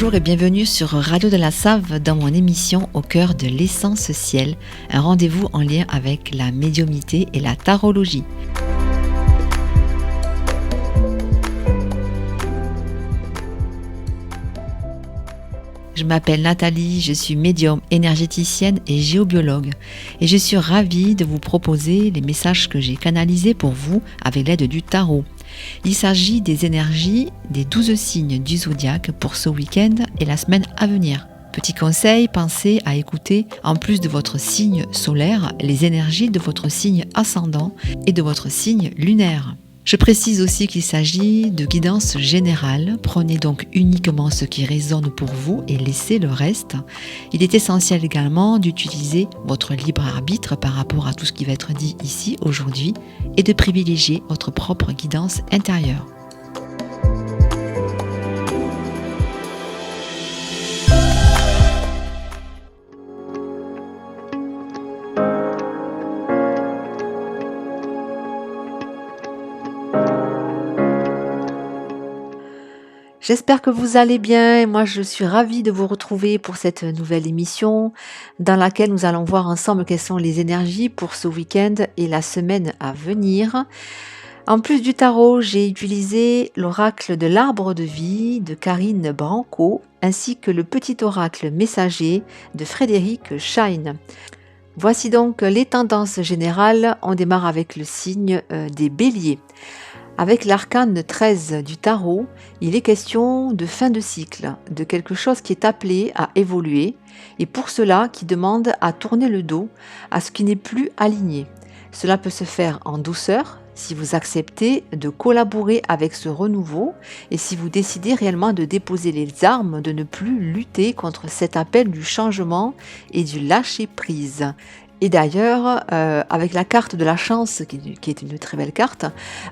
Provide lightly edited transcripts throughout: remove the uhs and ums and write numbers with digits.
Bonjour et bienvenue sur Radio de la Save dans mon émission Au cœur de l'essence ciel, un rendez-vous en lien avec la médiumnité et la tarologie. Je m'appelle Nathalie, je suis médium, énergéticienne et géobiologue et je suis ravie de vous proposer les messages que j'ai canalisés pour vous avec l'aide du tarot. Il s'agit des énergies des 12 signes du zodiaque pour ce week-end et la semaine à venir. Petit conseil, pensez à écouter, en plus de votre signe solaire, les énergies de votre signe ascendant et de votre signe lunaire. Je précise aussi qu'il s'agit de guidance générale. Prenez donc uniquement ce qui résonne pour vous et laissez le reste. Il est essentiel également d'utiliser votre libre arbitre par rapport à tout ce qui va être dit ici aujourd'hui et de privilégier votre propre guidance intérieure. J'espère que vous allez bien et moi je suis ravie de vous retrouver pour cette nouvelle émission dans laquelle nous allons voir ensemble quelles sont les énergies pour ce week-end et la semaine à venir. En plus du tarot, j'ai utilisé l'oracle de l'arbre de vie de Karine Branco ainsi que le petit oracle messager de Frédéric Schein. Voici donc les tendances générales. On démarre avec le signe des béliers. Avec l'arcane 13 du tarot, il est question de fin de cycle, de quelque chose qui est appelé à évoluer et pour cela qui demande à tourner le dos à ce qui n'est plus aligné. Cela peut se faire en douceur si vous acceptez de collaborer avec ce renouveau et si vous décidez réellement de déposer les armes, de ne plus lutter contre cet appel du changement et du lâcher-prise. Et d'ailleurs, avec la carte de la chance, qui est une très belle carte,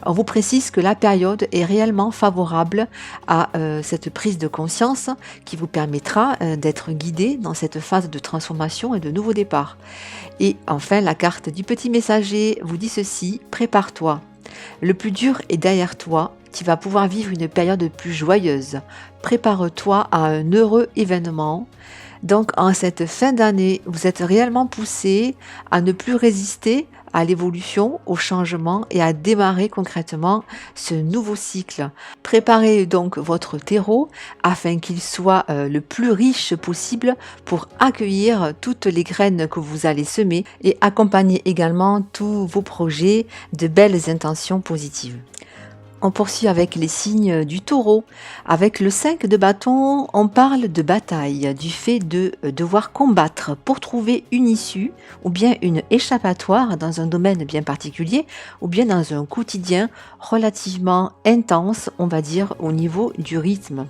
on vous précise que la période est réellement favorable à cette prise de conscience qui vous permettra d'être guidé dans cette phase de transformation et de nouveau départ. Et enfin, la carte du petit messager vous dit ceci: prépare-toi. Le plus dur est derrière toi, tu vas pouvoir vivre une période plus joyeuse. Prépare-toi à un heureux événement. Donc en cette fin d'année, vous êtes réellement poussé à ne plus résister à l'évolution, au changement et à démarrer concrètement ce nouveau cycle. Préparez donc votre terreau afin qu'il soit le plus riche possible pour accueillir toutes les graines que vous allez semer et accompagner également tous vos projets de belles intentions positives. On poursuit avec les signes du taureau. Avec le 5 de bâton, on parle de bataille, du fait de devoir combattre pour trouver une issue ou bien une échappatoire dans un domaine bien particulier ou bien dans un quotidien relativement intense, on va dire, au niveau du rythme.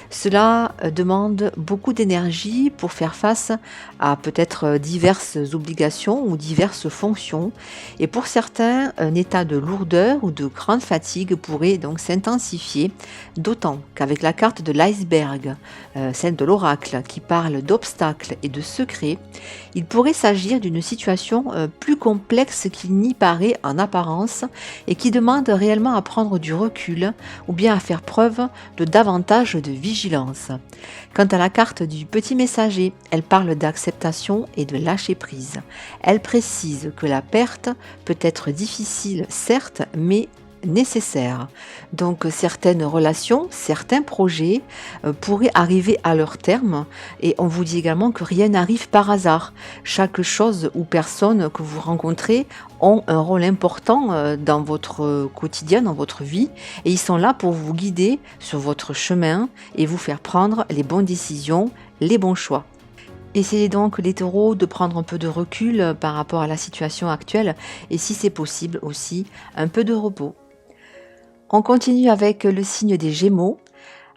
Cela demande beaucoup d'énergie pour faire face à peut-être diverses obligations ou diverses fonctions. Et pour certains, un état de lourdeur ou de grande fatigue pourrait donc s'intensifier, d'autant qu'avec la carte de l'iceberg, celle de l'oracle qui parle d'obstacles et de secrets, il pourrait s'agir d'une situation plus complexe qu'il n'y paraît en apparence et qui demande réellement à prendre du recul ou bien à faire preuve de davantage de vigilance. Quant à la carte du petit messager, elle parle d'acceptation et de lâcher prise. Elle précise que la perte peut être difficile, certes, mais nécessaire. Donc certaines relations, certains projets pourraient arriver à leur terme et on vous dit également que rien n'arrive par hasard. Chaque chose ou personne que vous rencontrez ont un rôle important dans votre quotidien, dans votre vie et ils sont là pour vous guider sur votre chemin et vous faire prendre les bonnes décisions, les bons choix. Essayez donc les taureaux de prendre un peu de recul par rapport à la situation actuelle et si c'est possible aussi un peu de repos. On continue avec le signe des Gémeaux.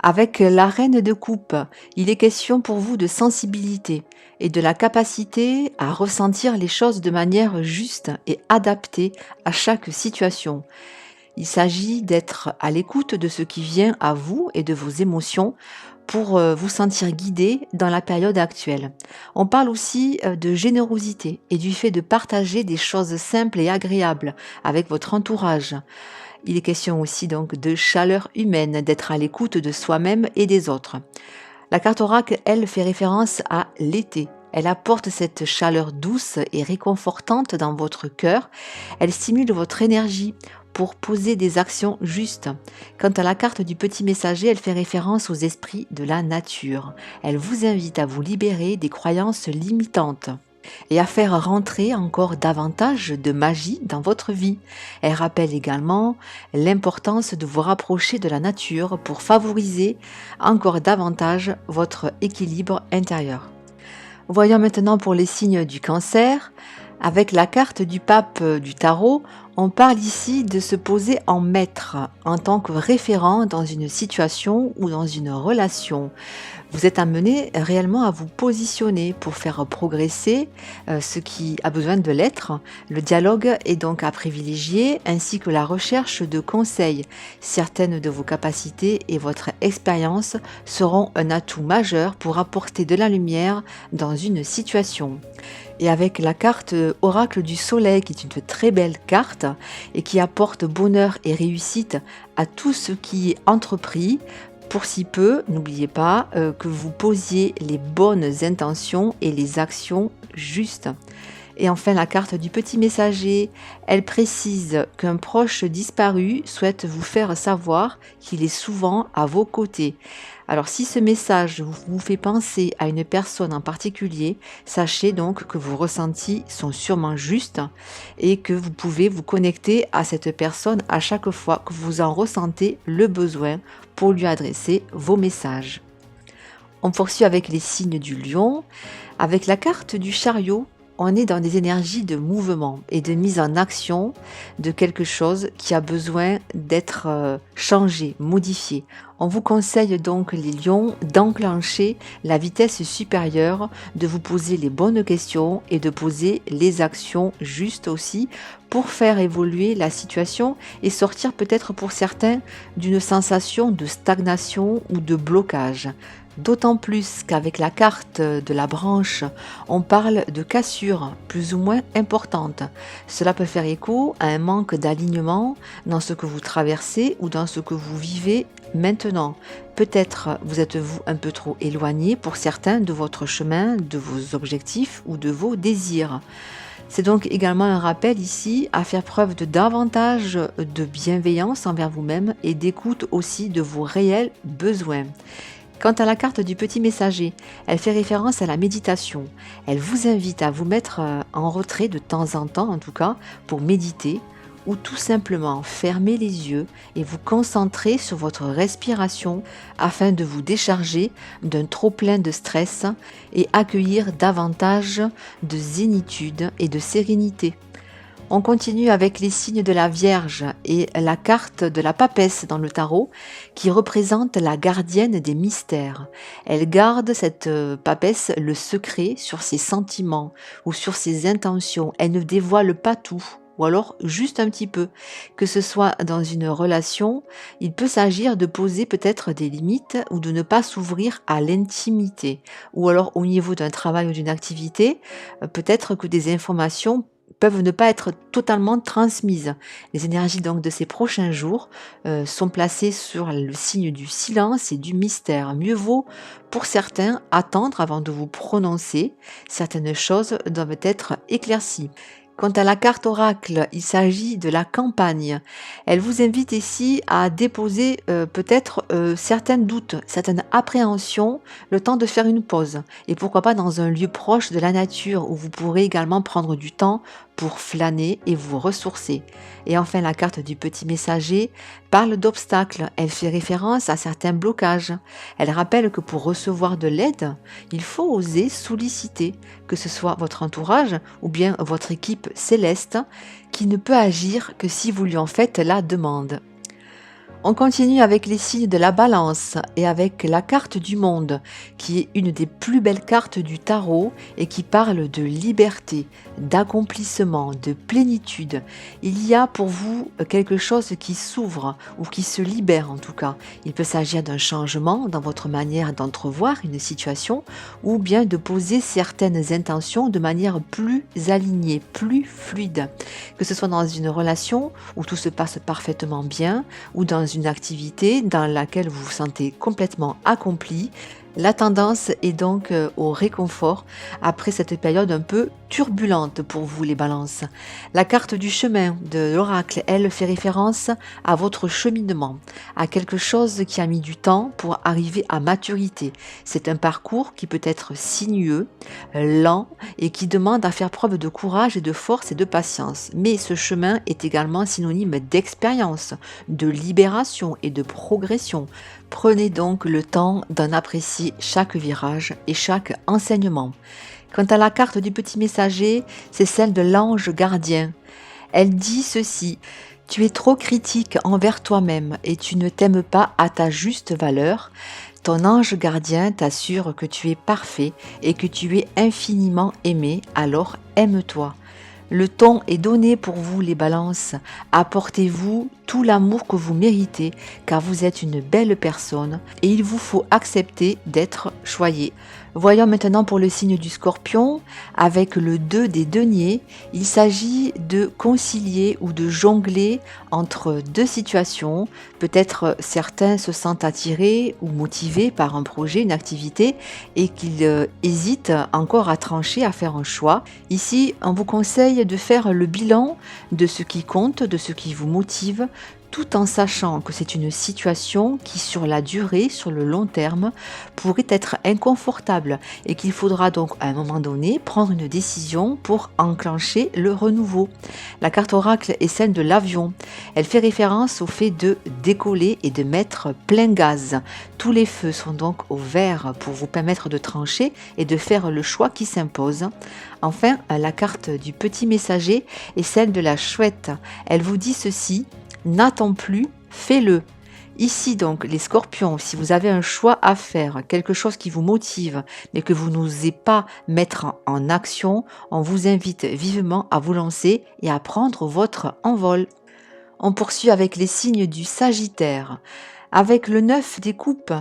Avec la reine de coupe, il est question pour vous de sensibilité et de la capacité à ressentir les choses de manière juste et adaptée à chaque situation. Il s'agit d'être à l'écoute de ce qui vient à vous et de vos émotions pour vous sentir guidé dans la période actuelle. On parle aussi de générosité et du fait de partager des choses simples et agréables avec votre entourage. Il est question aussi donc de chaleur humaine, d'être à l'écoute de soi-même et des autres. La carte oracle, elle, fait référence à l'été. Elle apporte cette chaleur douce et réconfortante dans votre cœur. Elle stimule votre énergie pour poser des actions justes. Quant à la carte du petit messager, elle fait référence aux esprits de la nature. Elle vous invite à vous libérer des croyances limitantes et à faire rentrer encore davantage de magie dans votre vie. Elle rappelle également l'importance de vous rapprocher de la nature pour favoriser encore davantage votre équilibre intérieur. Voyons maintenant pour les signes du Cancer. Avec la carte du pape du tarot, on parle ici de se poser en maître, en tant que référent dans une situation ou dans une relation. Vous êtes amené réellement à vous positionner pour faire progresser ce qui a besoin de l'être. Le dialogue est donc à privilégier, ainsi que la recherche de conseils. Certaines de vos capacités et votre expérience seront un atout majeur pour apporter de la lumière dans une situation. Et avec la carte oracle du soleil, qui est une très belle carte et qui apporte bonheur et réussite à tout ce qui est entrepris, pour si peu, n'oubliez pas que vous posiez les bonnes intentions et les actions justes. Et enfin, la carte du petit messager, elle précise qu'un proche disparu souhaite vous faire savoir qu'il est souvent à vos côtés. Alors, si ce message vous fait penser à une personne en particulier, sachez donc que vos ressentis sont sûrement justes et que vous pouvez vous connecter à cette personne à chaque fois que vous en ressentez le besoin pour lui adresser vos messages. On poursuit avec les signes du lion. Avec la carte du chariot, on est dans des énergies de mouvement et de mise en action de quelque chose qui a besoin d'être changé, modifié. On vous conseille donc, les lions, d'enclencher la vitesse supérieure, de vous poser les bonnes questions et de poser les actions justes aussi pour faire évoluer la situation et sortir peut-être pour certains d'une sensation de stagnation ou de blocage. D'autant plus qu'avec la carte de la branche, on parle de cassures plus ou moins importantes. Cela peut faire écho à un manque d'alignement dans ce que vous traversez ou dans ce que vous vivez maintenant. Peut-être vous êtes-vous un peu trop éloigné pour certains de votre chemin, de vos objectifs ou de vos désirs. C'est donc également un rappel ici à faire preuve de davantage de bienveillance envers vous-même et d'écoute aussi de vos réels besoins. Quant à la carte du petit messager, elle fait référence à la méditation. Elle vous invite à vous mettre en retrait de temps en temps, en tout cas, pour méditer ou tout simplement fermer les yeux et vous concentrer sur votre respiration afin de vous décharger d'un trop-plein de stress et accueillir davantage de zénitude et de sérénité. On continue avec les signes de la Vierge et la carte de la papesse dans le tarot qui représente la gardienne des mystères. Elle garde, cette papesse, le secret sur ses sentiments ou sur ses intentions. Elle ne dévoile pas tout, ou alors juste un petit peu. Que ce soit dans une relation, il peut s'agir de poser peut-être des limites ou de ne pas s'ouvrir à l'intimité. Ou alors au niveau d'un travail ou d'une activité, peut-être que des informations peuvent ne pas être totalement transmises. Les énergies donc de ces prochains jours sont placées sur le signe du silence et du mystère. Mieux vaut pour certains attendre avant de vous prononcer. Certaines choses doivent être éclaircies. Quant à la carte oracle, il s'agit de la campagne. Elle vous invite ici à déposer peut-être certains doutes, certaines appréhensions, le temps de faire une pause. Et pourquoi pas dans un lieu proche de la nature où vous pourrez également prendre du temps pour flâner et vous ressourcer. Et enfin, la carte du petit messager parle d'obstacles. Elle fait référence à certains blocages. Elle rappelle que pour recevoir de l'aide, il faut oser solliciter, que ce soit votre entourage ou bien votre équipe céleste, qui ne peut agir que si vous lui en faites la demande. On continue avec les signes de la balance et avec la carte du monde, qui est une des plus belles cartes du tarot et qui parle de liberté, d'accomplissement, de plénitude. Il y a pour vous quelque chose qui s'ouvre ou qui se libère en tout cas. Il peut s'agir d'un changement dans votre manière d'entrevoir une situation ou bien de poser certaines intentions de manière plus alignée, plus fluide. Que ce soit dans une relation où tout se passe parfaitement bien ou dans une activité dans laquelle vous vous sentez complètement accompli, La tendance est donc au réconfort après cette période un peu turbulente pour vous les balances. La carte du chemin de l'oracle, elle, fait référence à votre cheminement, à quelque chose qui a mis du temps pour arriver à maturité. C'est un parcours qui peut être sinueux, lent et qui demande à faire preuve de courage et de force et de patience. Mais ce chemin est également synonyme d'expérience, de libération et de progression. Prenez donc le temps d'en apprécier chaque virage et chaque enseignement. Quant à la carte du petit messager, c'est celle de l'ange gardien. Elle dit ceci: tu es trop critique envers toi-même et tu ne t'aimes pas à ta juste valeur. Ton ange gardien t'assure que tu es parfait et que tu es infiniment aimé, alors aime-toi. Le ton est donné pour vous les balances. Apportez-vous tout l'amour que vous méritez car vous êtes une belle personne et il vous faut accepter d'être choyé. Voyons maintenant pour le signe du Scorpion, avec le 2 des deniers, il s'agit de concilier ou de jongler entre deux situations. Peut-être certains se sentent attirés ou motivés par un projet, une activité, et qu'ils hésitent encore à trancher, à faire un choix. Ici, on vous conseille de faire le bilan de ce qui compte, de ce qui vous motive, tout en sachant que c'est une situation qui, sur la durée, sur le long terme, pourrait être inconfortable et qu'il faudra donc à un moment donné prendre une décision pour enclencher le renouveau. La carte oracle est celle de l'avion. Elle fait référence au fait de décoller et de mettre plein gaz. Tous les feux sont donc au vert pour vous permettre de trancher et de faire le choix qui s'impose. Enfin, la carte du petit messager est celle de la chouette. Elle vous dit ceci: n'attends plus, fais-le. Ici donc, les scorpions, si vous avez un choix à faire, quelque chose qui vous motive, mais que vous n'osez pas mettre en action, on vous invite vivement à vous lancer et à prendre votre envol. On poursuit avec les signes du Sagittaire. Avec le 9 des coupes,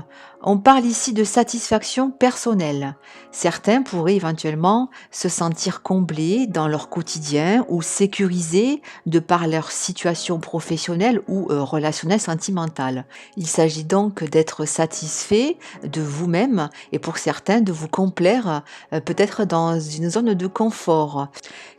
on parle ici de satisfaction personnelle. Certains pourraient éventuellement se sentir comblés dans leur quotidien ou sécurisés de par leur situation professionnelle ou relationnelle sentimentale. Il s'agit donc d'être satisfait de vous-même et pour certains de vous complaire peut-être dans une zone de confort.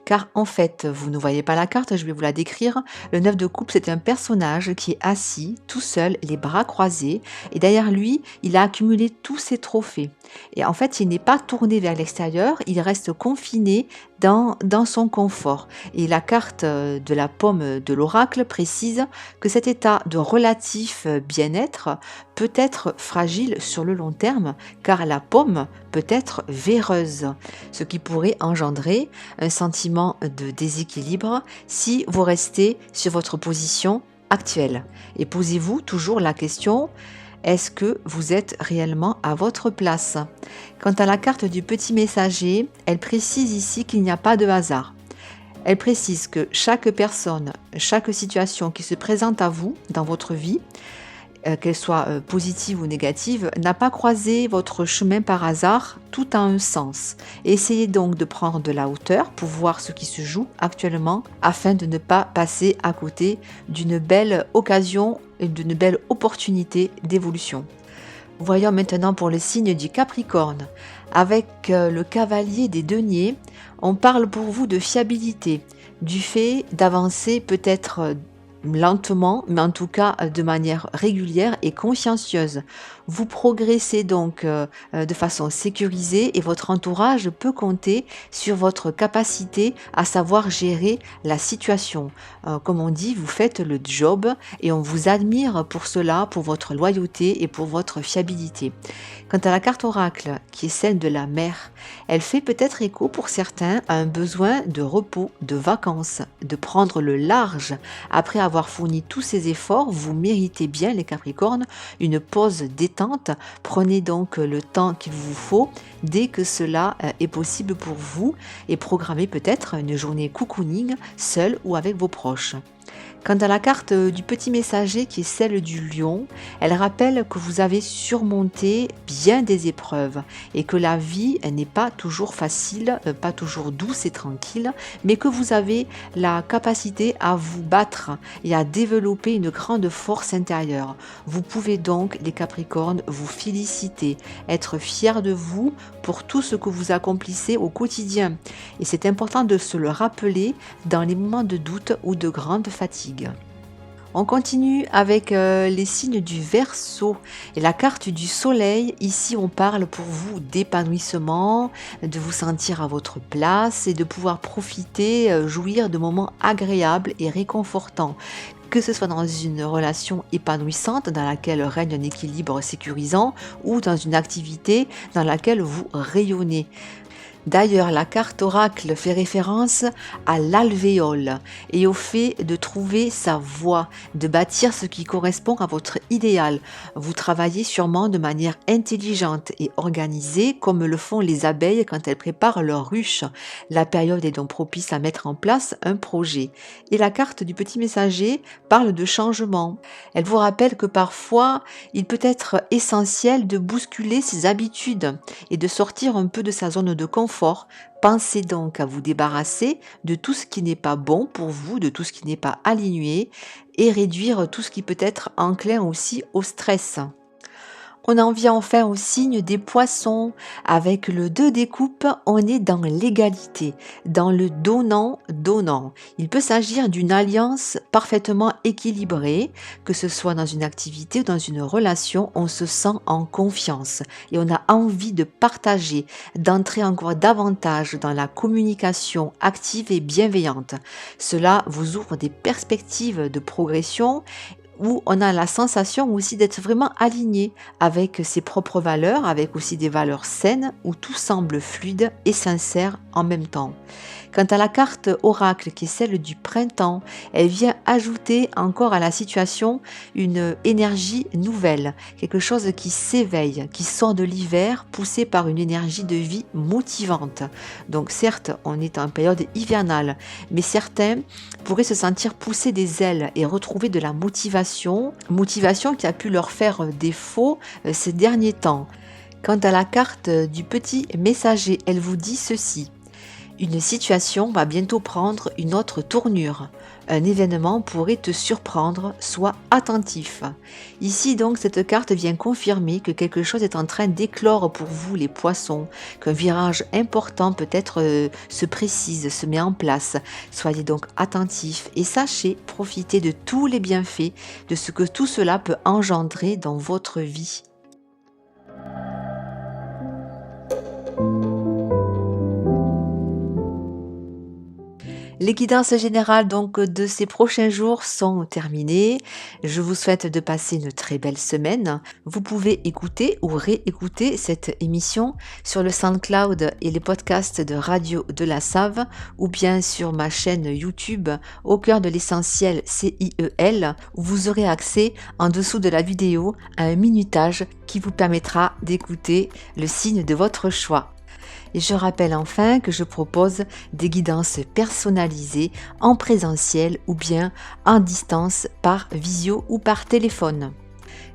Car en fait, vous ne voyez pas la carte, je vais vous la décrire. Le 9 de coupe, c'est un personnage qui est assis, tout seul, les bras croisés. Et derrière lui, il a accumulé tous ses trophées. Et en fait, il n'est pas tourné vers l'extérieur, il reste confiné dans son confort. Et la carte de la pomme de l'oracle précise que cet état de relatif bien-être peut être fragile sur le long terme, car la pomme peut être véreuse, ce qui pourrait engendrer un sentiment de déséquilibre si vous restez sur votre position actuelle. Et posez-vous toujours la question: est-ce que vous êtes réellement à votre place? Quant à la carte du petit messager, elle précise ici qu'il n'y a pas de hasard. Elle précise que chaque personne, chaque situation qui se présente à vous dans votre vie, qu'elle soit positive ou négative, n'a pas croisé votre chemin par hasard, tout a un sens. Essayez donc de prendre de la hauteur pour voir ce qui se joue actuellement afin de ne pas passer à côté d'une belle occasion et d'une belle opportunité d'évolution. Voyons maintenant pour le signe du Capricorne. Avec le cavalier des deniers, on parle pour vous de fiabilité, du fait d'avancer peut-être lentement, mais en tout cas de manière régulière et consciencieuse. Vous progressez donc de façon sécurisée et votre entourage peut compter sur votre capacité à savoir gérer la situation. Comme on dit, vous faites le job et on vous admire pour cela, pour votre loyauté et pour votre fiabilité. Quant à la carte oracle, qui est celle de la mer, elle fait peut-être écho pour certains à un besoin de repos, de vacances, de prendre le large. Après avoir fourni tous ces efforts, vous méritez bien, les Capricornes, une pause détente. Prenez donc le temps qu'il vous faut dès que cela est possible pour vous et programmez peut-être une journée cocooning seul ou avec vos proches. Quant à la carte du petit messager qui est celle du lion, elle rappelle que vous avez surmonté bien des épreuves et que la vie elle n'est pas toujours facile, pas toujours douce et tranquille, mais que vous avez la capacité à vous battre et à développer une grande force intérieure. Vous pouvez donc, les Capricornes, vous féliciter, être fiers de vous pour tout ce que vous accomplissez au quotidien. Et c'est important de se le rappeler dans les moments de doute ou de grande fatigue. On continue avec les signes du Verseau et la carte du soleil. Ici, on parle pour vous d'épanouissement, de vous sentir à votre place et de pouvoir profiter, jouir de moments agréables et réconfortants. Que ce soit dans une relation épanouissante dans laquelle règne un équilibre sécurisant ou dans une activité dans laquelle vous rayonnez. D'ailleurs, la carte oracle fait référence à l'alvéole et au fait de trouver sa voie, de bâtir ce qui correspond à votre idéal. Vous travaillez sûrement de manière intelligente et organisée comme le font les abeilles quand elles préparent leur ruche. La période est donc propice à mettre en place un projet. Et la carte du petit messager parle de changement. Elle vous rappelle que parfois, il peut être essentiel de bousculer ses habitudes et de sortir un peu de sa zone de confort. Pensez donc à vous débarrasser de tout ce qui n'est pas bon pour vous, de tout ce qui n'est pas aligné et réduire tout ce qui peut être enclin aussi au stress. On en vient enfin au signe des poissons. Avec le 2 des coupes, on est dans l'égalité, dans le donnant-donnant. Il peut s'agir d'une alliance parfaitement équilibrée, que ce soit dans une activité ou dans une relation, on se sent en confiance et on a envie de partager, d'entrer encore davantage dans la communication active et bienveillante. Cela vous ouvre des perspectives de progression où on a la sensation aussi d'être vraiment aligné avec ses propres valeurs, avec aussi des valeurs saines, où tout semble fluide et sincère en même temps. Quant à la carte oracle, qui est celle du printemps, elle vient ajouter encore à la situation une énergie nouvelle, quelque chose qui s'éveille, qui sort de l'hiver, poussé par une énergie de vie motivante. Donc certes, on est en période hivernale, mais certains pourraient se sentir pousser des ailes et retrouver de la motivation qui a pu leur faire défaut ces derniers temps. Quant à la carte du petit messager, elle vous dit ceci. Une situation va bientôt prendre une autre tournure. Un événement pourrait te surprendre, sois attentif. Ici donc, cette carte vient confirmer que quelque chose est en train d'éclore pour vous les poissons, qu'un virage important peut-être se précise, se met en place. Soyez donc attentifs et sachez profiter de tous les bienfaits de ce que tout cela peut engendrer dans votre vie. Les guidances générales donc de ces prochains jours sont terminées. Je vous souhaite de passer une très belle semaine. Vous pouvez écouter ou réécouter cette émission sur le SoundCloud et les podcasts de Radio de la Save ou bien sur ma chaîne YouTube Au cœur de l'essentiel CIEL où vous aurez accès en dessous de la vidéo à un minutage qui vous permettra d'écouter le signe de votre choix. Et je rappelle enfin que je propose des guidances personnalisées en présentiel ou bien en distance par visio ou par téléphone.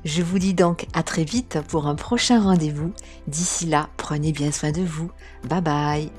Je vous dis donc à très vite pour un prochain rendez-vous. D'ici là, prenez bien soin de vous. Bye bye.